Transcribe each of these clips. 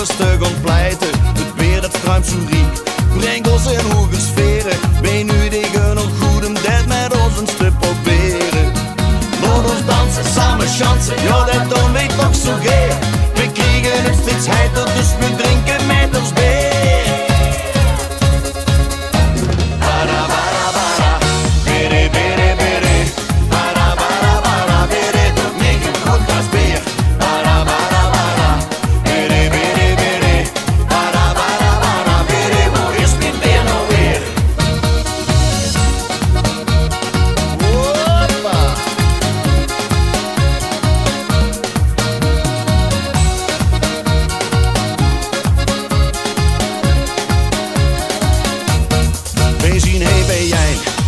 stug ontpleiten. Het weer dat struimt zo riek, brengt ons in hoge sferen. Wij nu tegen nog goed om dit met ons een stuk proberen. Laat ons dansen, samen chansen, ja dat doen wij toch zo geer. We kriegen het steeds heiter, dus we drinken met ons beer.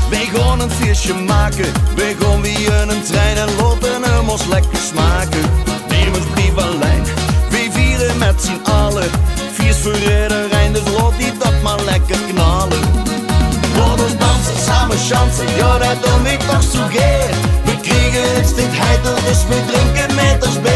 Wij gaan een feestje maken, wij gaan weer een trein en laten hem ons lekker smaken. Neem eens brief aan lijn, wij vieren met z'n allen. Feest voor iedereen, dus laat die dat maar lekker knallen. Laat ons dansen, samen chansen, ja dat doen wij toch zo geer. We kriegen het steeds heiter, dus we drinken met ons beer.